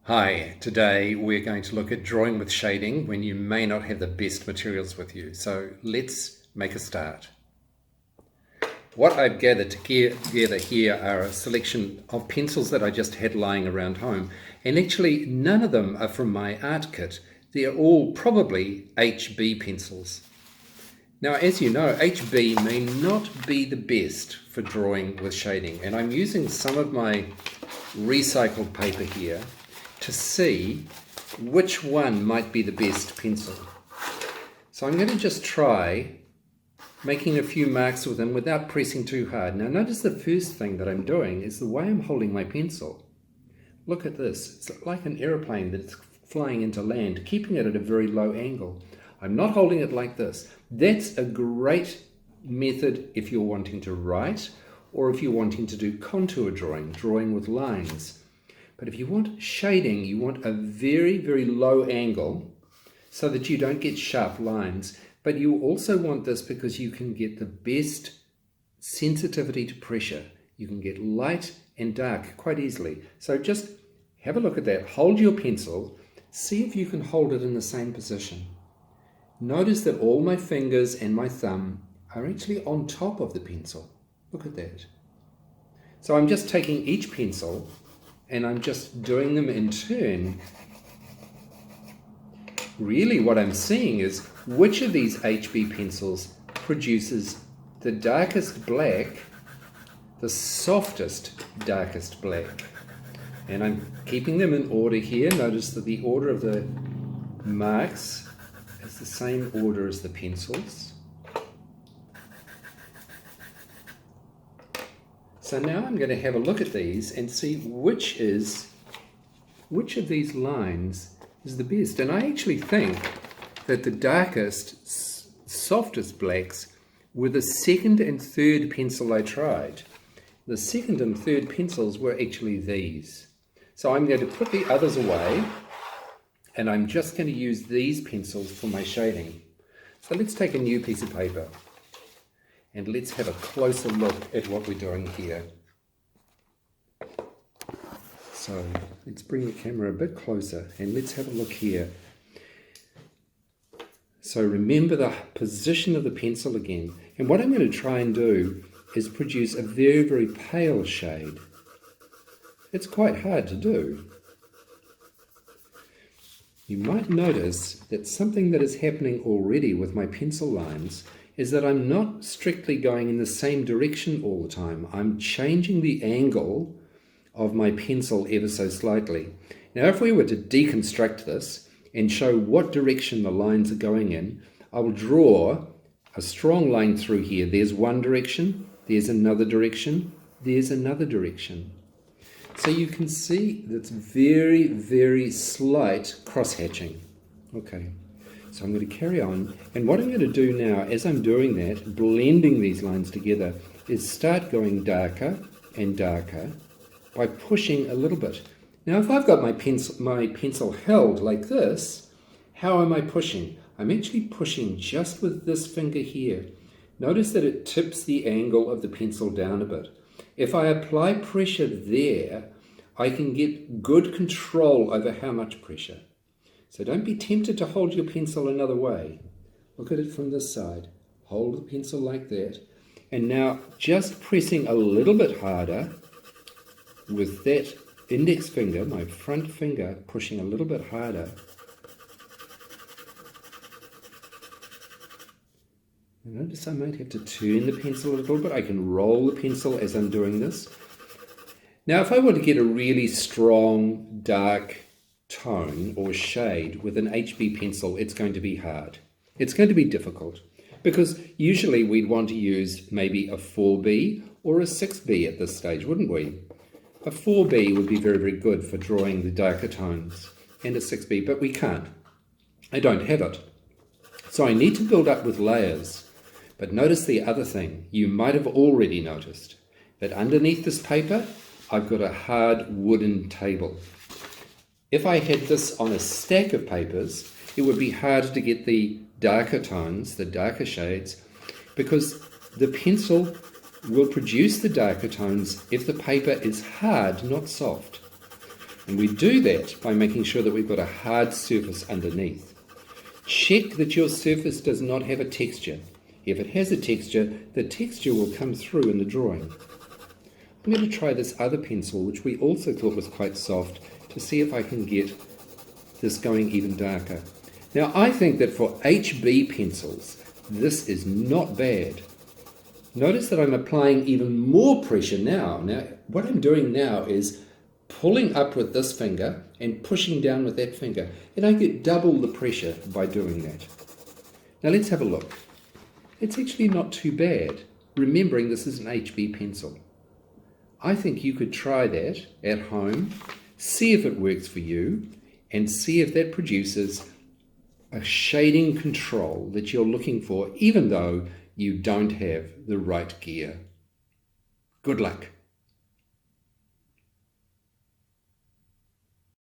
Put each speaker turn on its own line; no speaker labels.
Hi, today we're going to look at drawing with shading when you may not have the best materials with you. So let's make a start. What I've gathered together here are a selection of pencils that I just had lying around home. And actually none of them are from my art kit. They're all probably HB pencils. Now, as you know, HB may not be the best for drawing with shading. And I'm using some of my recycled paper here to see which one might be the best pencil. So I'm going to just try making a few marks with them without pressing too hard. Now notice the first thing that I'm doing is the way I'm holding my pencil. Look at this. It's like an aeroplane that's flying into land, keeping it at a very low angle. I'm not holding it like this. That's a great method if you're wanting to write or if you're wanting to do contour drawing with lines. But if you want shading, you want a very, very low angle so that you don't get sharp lines. But you also want this because you can get the best sensitivity to pressure. You can get light and dark quite easily. So just have a look at that. Hold your pencil. See if you can hold it in the same position. Notice that all my fingers and my thumb are actually on top of the pencil. Look at that. So I'm just taking each pencil and I'm just doing them in turn. Really what I'm seeing is which of these HB pencils produces the darkest black, the softest, darkest black. And I'm keeping them in order here. Notice that the order of the marks is the same order as the pencils. So now I'm going to have a look at these and see which of these lines is the best. And I actually think that the darkest, softest blacks were the second and third pencil I tried. The second and third pencils were actually these. So I'm going to put the others away and I'm just going to use these pencils for my shading. So let's take a new piece of paper. And let's have a closer look at what we're doing here. So let's bring the camera a bit closer and let's have a look here. So remember the position of the pencil again. And what I'm going to try and do is produce a very, very pale shade. It's quite hard to do. You might notice that something that is happening already with my pencil lines is that I'm not strictly going in the same direction all the time. I'm changing the angle of my pencil ever so slightly. Now if we were to deconstruct this and show what direction the lines are going in, I will draw a strong line through here. There's one direction, there's another direction, there's another direction. So you can see that's very, very slight cross-hatching. Okay. So I'm going to carry on, and what I'm going to do now, as I'm doing that, blending these lines together, is start going darker and darker by pushing a little bit. Now if I've got my pencil held like this, how am I pushing? I'm actually pushing just with this finger here. Notice that it tips the angle of the pencil down a bit. If I apply pressure there, I can get good control over how much pressure. So don't be tempted to hold your pencil another way. Look at it from this side. Hold the pencil like that. And now just pressing a little bit harder with that index finger, my front finger, pushing a little bit harder. Notice I might have to turn the pencil a little bit. I can roll the pencil as I'm doing this. Now if I want to get a really strong, dark tone or shade with an HB pencil, it's going to be hard. It's going to be difficult because usually we'd want to use maybe a 4B or a 6B at this stage, wouldn't we? A 4B would be very, very good for drawing the darker tones, and a 6B, but we can't. I don't have it. So I need to build up with layers. But notice the other thing. You might have already noticed that underneath this paper, I've got a hard wooden table. If I had this on a stack of papers, it would be hard to get the darker tones, the darker shades, because the pencil will produce the darker tones if the paper is hard, not soft. And we do that by making sure that we've got a hard surface underneath. Check that your surface does not have a texture. If it has a texture, the texture will come through in the drawing. I'm going to try this other pencil, which we also thought was quite soft, to see if I can get this going even darker. Now, I think that for HB pencils, this is not bad. Notice that I'm applying even more pressure now. Now, what I'm doing now is pulling up with this finger and pushing down with that finger. And I get double the pressure by doing that. Now, let's have a look. It's actually not too bad, remembering this is an HB pencil. I think you could try that at home, see if it works for you, and see if that produces a shading control that you're looking for, even though you don't have the right gear. Good luck.